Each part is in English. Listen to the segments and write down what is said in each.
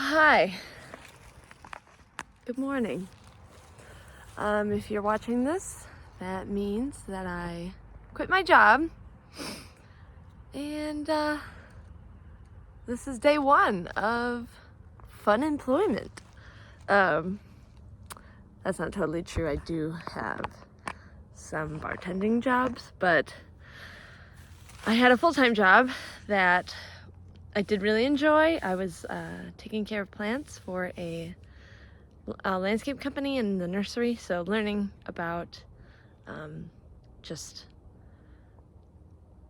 Hi. Good morning. If you're watching this, that means that I quit my job, and this is day one of fun employment. That's not totally true. I do have some bartending jobs, but I had a full-time job that I did really enjoy. I was taking care of plants for a landscape company in the nursery, so learning about just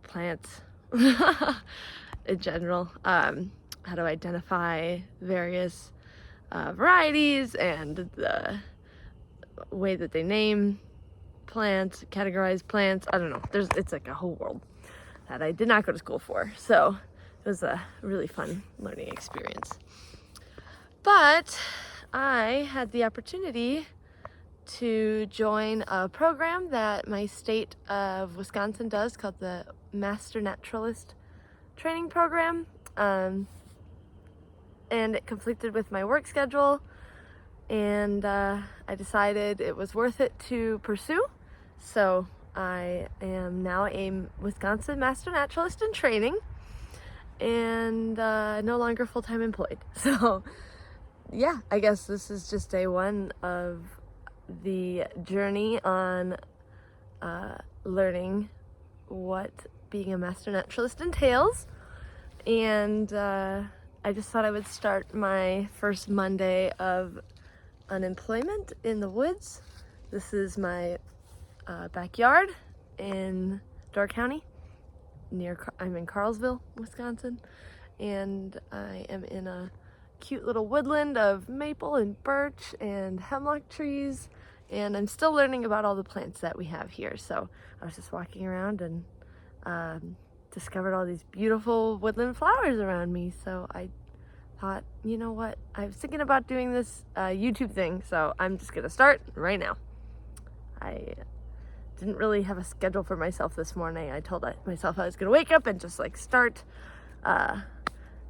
plants in general, how to identify various varieties and the way that they name plants, categorize plants. I don't know. It's like a whole world that I did not go to school for. So it was a really fun learning experience. But I had the opportunity to join a program that my state of Wisconsin does called the Master Naturalist Training Program. And it conflicted with my work schedule, and I decided it was worth it to pursue. So I am now a Wisconsin Master Naturalist in training and no longer full-time employed. So yeah, I guess this is just day one of the journey on learning what being a master naturalist entails. And I just thought I would start my first Monday of unemployment in the woods. This is my backyard in Door County. I'm in Carlsville, Wisconsin, and I am in a cute little woodland of maple and birch and hemlock trees, and I'm still learning about all the plants that we have here. So I was just walking around and discovered all these beautiful woodland flowers around me. So I thought, you know what, I was thinking about doing this YouTube thing, so I'm just gonna start right now. I didn't really have a schedule for myself this morning. I told myself I was gonna wake up and just like start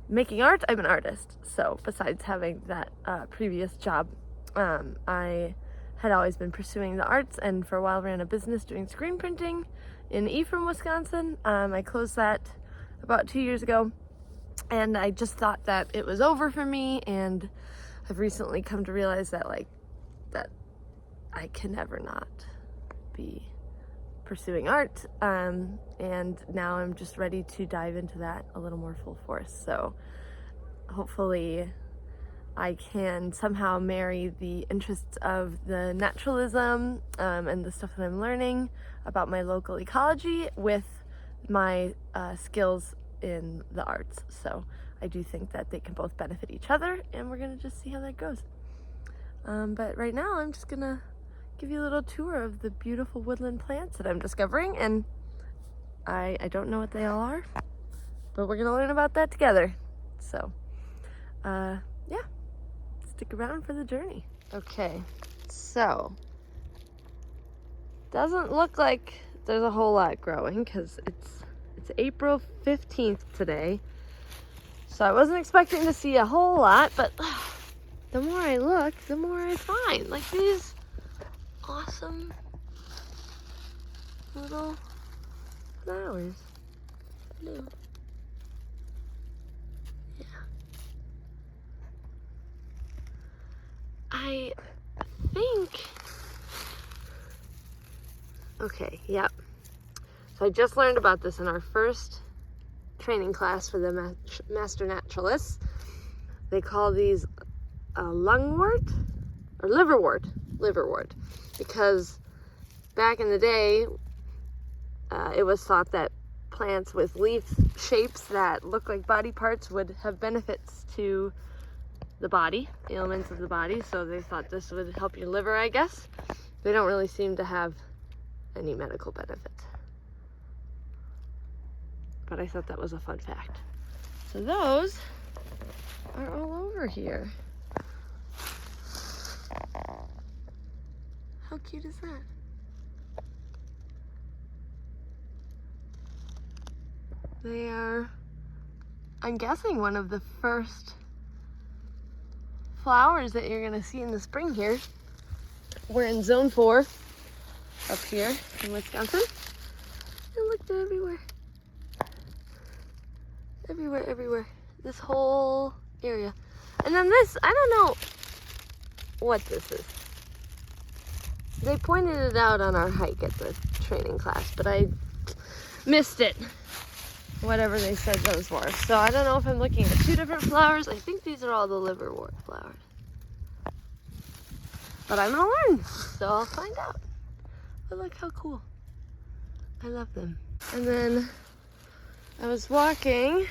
making art. I'm an artist, so besides having that previous job, I had always been pursuing the arts, and for a while ran a business doing screen printing in Ephraim, Wisconsin. I closed that about 2 years ago, and I just thought that it was over for me, and I've recently come to realize that that I can never not be pursuing art, and now I'm just ready to dive into that a little more full force. So hopefully I can somehow marry the interests of the naturalism and the stuff that I'm learning about my local ecology with my skills in the arts. So I do think that they can both benefit each other, and we're gonna just see how that goes. But right now I'm just gonna give you a little tour of the beautiful woodland plants that I'm discovering, and I don't know what they all are, but we're gonna learn about that together. So yeah, stick around for the journey. Okay, so doesn't look like there's a whole lot growing because it's April 15th today, so I wasn't expecting to see a whole lot, but the more I look, the more I find like these awesome little flowers. Blue. Yeah. I think, okay, yep. So I just learned about this in our first training class for the Master Naturalists. They call these lungwort or liverwort, because back in the day, it was thought that plants with leaf shapes that look like body parts would have benefits to the body, ailments of the body, so they thought this would help your liver, I guess. They don't really seem to have any medical benefit, but I thought that was a fun fact. So those are all over here. How cute is that? They are, I'm guessing, one of the first flowers that you're gonna see in the spring here. We're in zone 4 up here in Wisconsin. And look, they're everywhere. Everywhere, everywhere. This whole area. And then this, I don't know what this is. They pointed it out on our hike at the training class, but I missed it. Whatever they said those were. So I don't know if I'm looking at 2 different flowers. I think these are all the liverwort flowers. But I'm gonna learn, so I'll find out. But look how cool. I love them. And then I was walking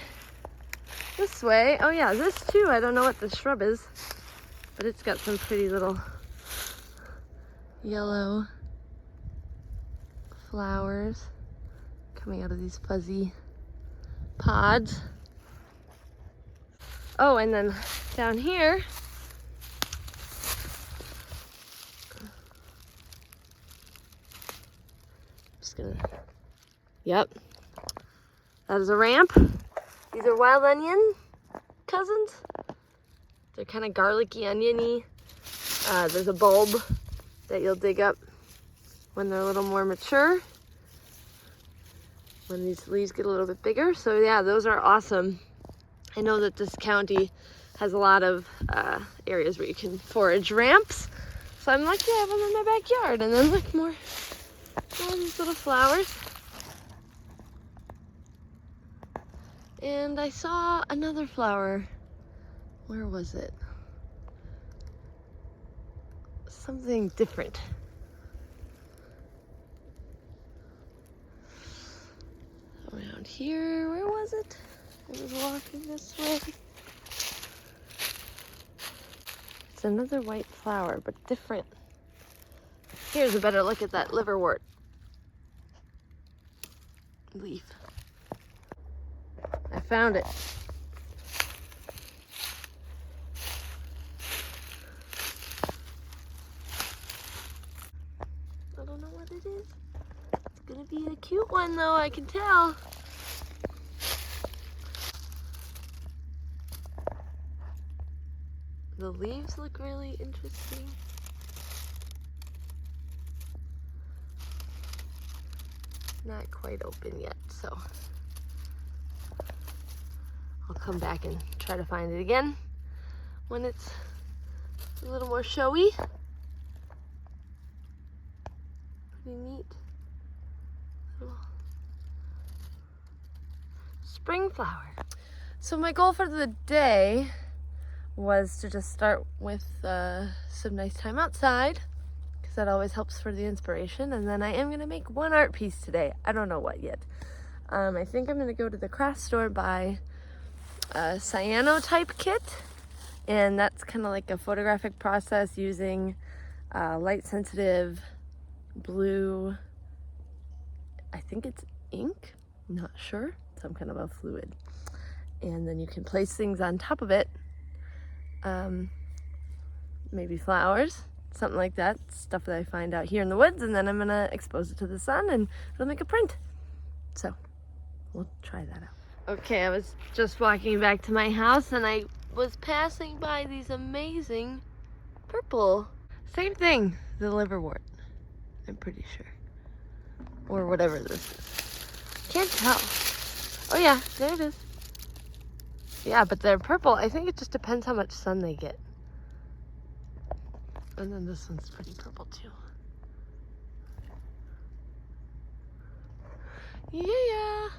this way. Oh yeah, this too, I don't know what this shrub is, but it's got some pretty little yellow flowers coming out of these fuzzy pods. Oh, and then down here, just gonna, yep, that is a ramp. These are wild onion cousins. They're kind of garlicky, oniony. There's a bulb that you'll dig up when they're a little more mature, when these leaves get a little bit bigger. So yeah, those are awesome. I know that this county has a lot of areas where you can forage ramps. So I'm lucky I have them in my backyard. And then look, more of these little flowers. And I saw another flower. Where was it? Something different. Around here, where was it? I was walking this way. It's another white flower, but different. Here's a better look at that liverwort leaf. I found it. I don't know what it is. It's gonna be a cute one though, I can tell. The leaves look really interesting. Not quite open yet, so I'll come back and try to find it again when it's a little more showy. Pretty neat. Little spring flower. So my goal for the day was to just start with some nice time outside, because that always helps for the inspiration. And then I am gonna make one art piece today. I don't know what yet. I think I'm gonna go to the craft store, buy a cyanotype kit, and that's kind of like a photographic process using light sensitive blue, I think it's ink, not sure, some kind of a fluid. And then you can place things on top of it, maybe flowers, something like that, stuff that I find out here in the woods, and then I'm gonna expose it to the sun and it'll make a print. So we'll try that out. Okay, I was just walking back to my house and I was passing by these amazing purple, same thing, the liverwort, I'm pretty sure, or whatever this is. Can't tell. Oh yeah, there it is. Yeah, but they're purple. I think it just depends how much sun they get. And then this one's pretty purple too. Yeah.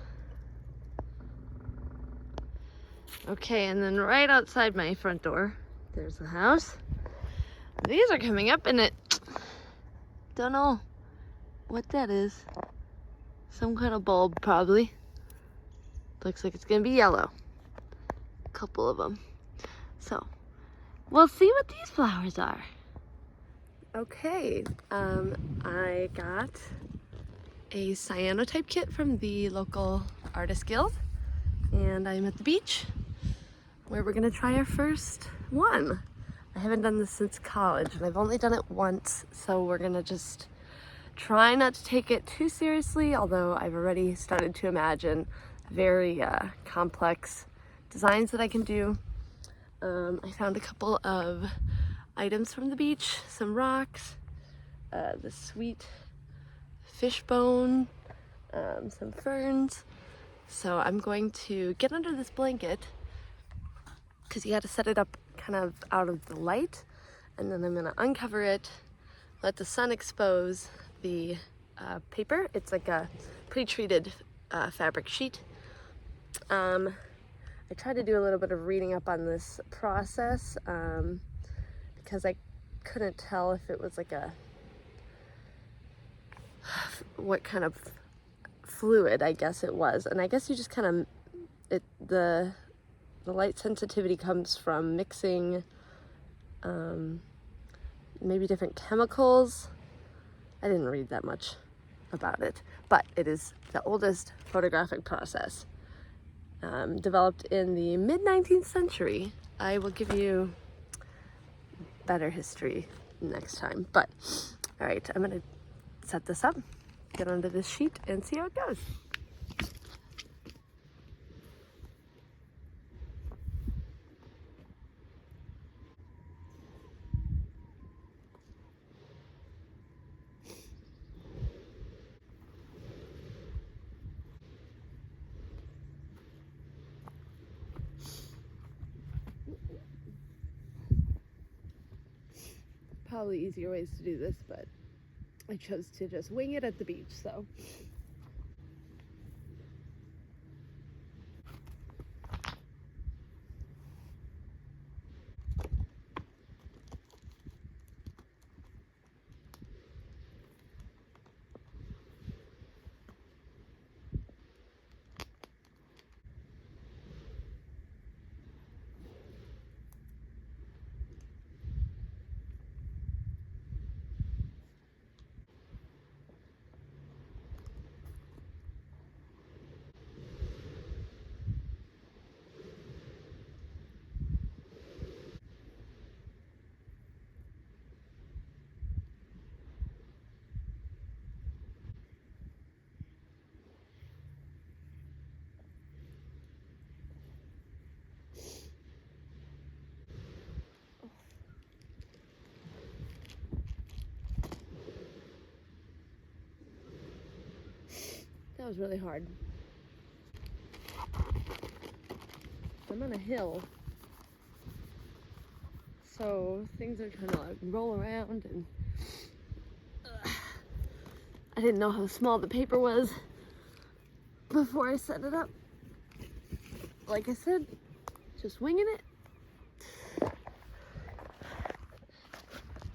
Okay, and then right outside my front door, there's the house. These are coming up and don't know what that is. Some kind of bulb probably. Looks like it's gonna be yellow. A couple of them. So we'll see what these flowers are. Okay, I got a cyanotype kit from the local artist guild, and I'm at the beach where we're gonna try our first one. I haven't done this since college and I've only done it once, so we're gonna just try not to take it too seriously, although I've already started to imagine very complex designs that I can do. I found a couple of items from the beach, some rocks, the sweet fish bone, some ferns. So I'm going to get under this blanket because you got to set it up kind of out of the light, and then I'm going to uncover it, let the sun expose the paper. It's like a pre-treated fabric sheet. I tried to do a little bit of reading up on this process because I couldn't tell if it was like what kind of fluid I guess it was, and I guess you just kind of the light sensitivity comes from mixing maybe different chemicals. I didn't read that much about it, but it is the oldest photographic process, developed in the mid-19th century. I will give you better history next time, but all right, I'm gonna set this up, get onto this sheet, and see how it goes. Probably easier ways to do this, but I chose to just wing it at the beach, so. That was really hard. I'm on a hill, so things are trying to like roll around, and I didn't know how small the paper was before I set it up. Like I said, just winging it.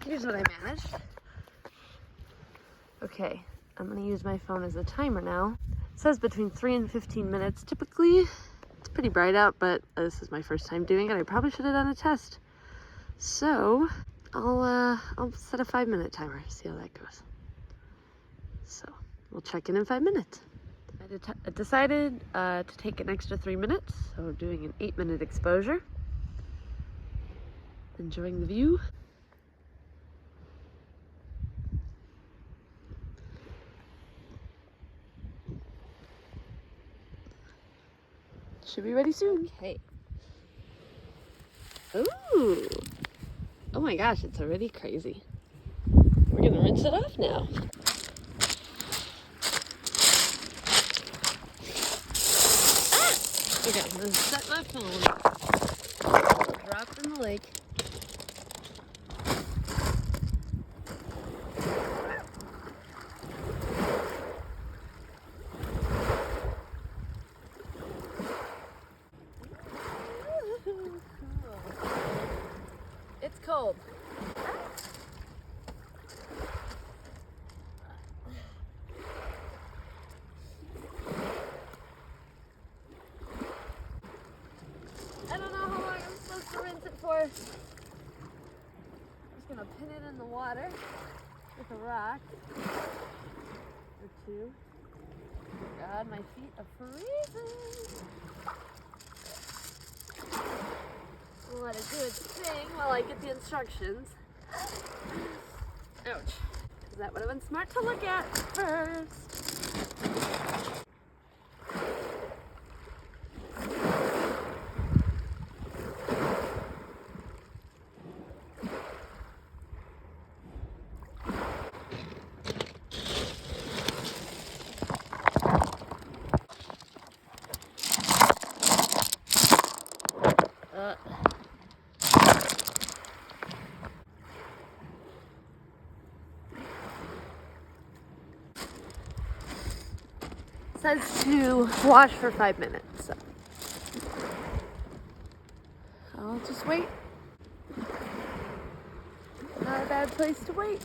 Here's what I managed. Okay, I'm gonna use my phone as a timer now. It says between 3 and 15 minutes. Typically, it's pretty bright out, but this is my first time doing it. I probably should have done a test. So, I'll set a 5-minute timer, see how that goes. So, we'll check in 5 minutes. I decided to take an extra 3 minutes, so doing an 8-minute exposure. Enjoying the view. Should be ready soon. Okay. Ooh. Oh my gosh, it's already crazy. We're gonna rinse it off now. Ah! Okay, I'm gonna set my phone. Drop it in the lake. It's cold. I don't know how long I'm supposed to rinse it for. I'm just gonna pin it in the water with a rock or two. Oh God, my feet are freezing. We'll let it do its thing while I get the instructions. Ouch. Because that would have been smart to look at first. says to wash for 5 minutes, so I'll just wait. Not a bad place to wait.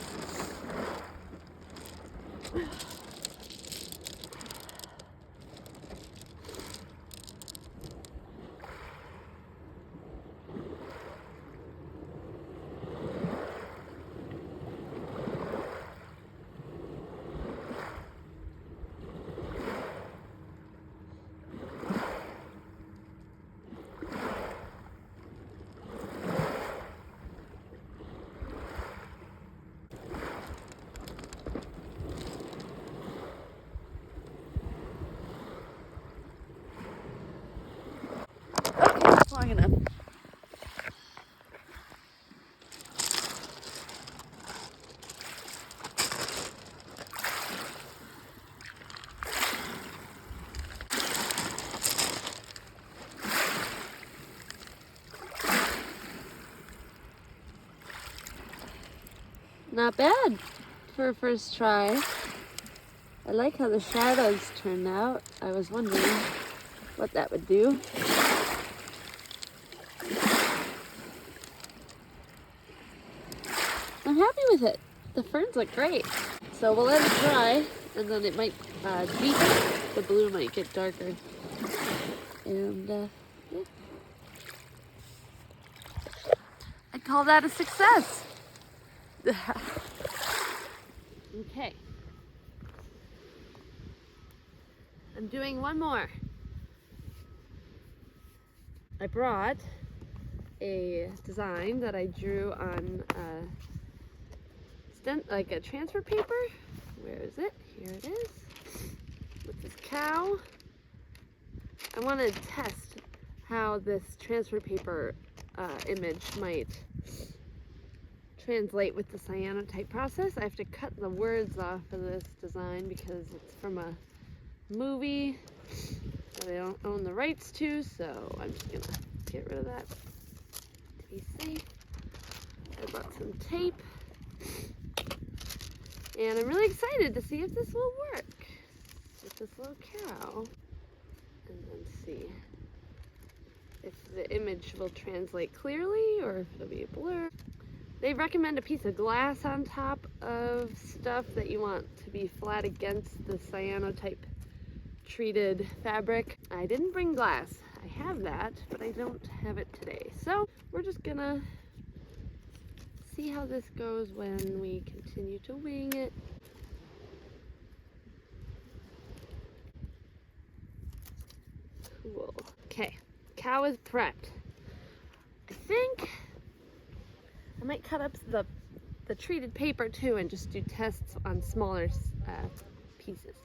Long enough. Not bad for a first try. I like how the shadows turned out. I was wondering what that would do. I'm happy with it. The ferns look great. So we'll let it dry, and then it might deepen. The blue might get darker. And yeah. I'd call that a success. Okay. I'm doing one more. I brought a design that I drew on like a transfer paper. Where is it? Here it is. With this cow. I want to test how this transfer paper image might translate with the cyanotype process. I have to cut the words off of this design because it's from a movie that I don't own the rights to, so I'm just gonna get rid of that to be safe. I brought some tape, and I'm really excited to see if this will work with this little cow, and then see if the image will translate clearly or if it'll be a blur. They recommend a piece of glass on top of stuff that you want to be flat against the cyanotype treated fabric. I didn't bring glass. I have that, but I don't have it today. So we're just gonna see how this goes when we continue to wing it. Cool. Okay, cow is prepped. I think I might cut up the treated paper too and just do tests on smaller pieces.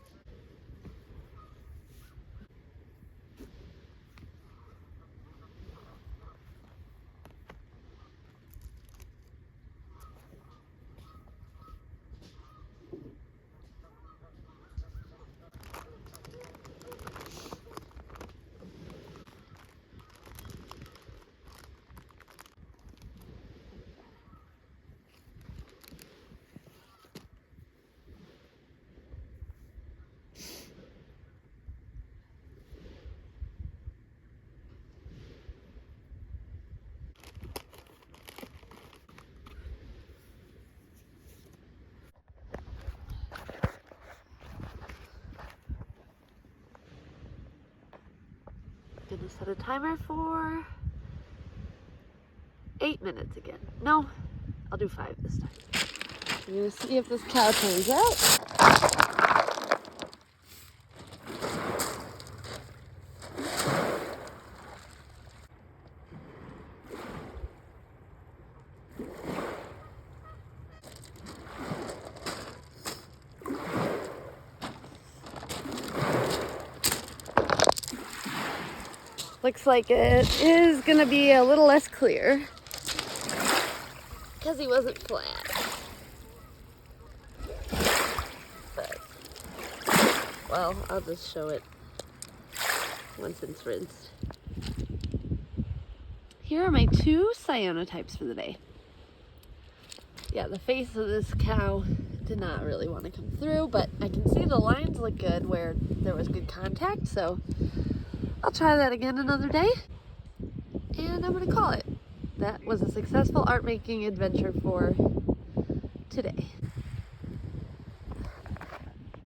Gonna set a timer for 8 minutes again. No, I'll do 5 this time. I'm gonna see if this cow turns out. Looks like it is gonna be a little less clear because he wasn't flat. But, well, I'll just show it once it's rinsed. Here are my 2 cyanotypes for the day. Yeah, the face of this cow did not really want to come through, but I can see the lines look good where there was good contact, so I'll try that again another day, and I'm gonna call it. That was a successful art making adventure for today.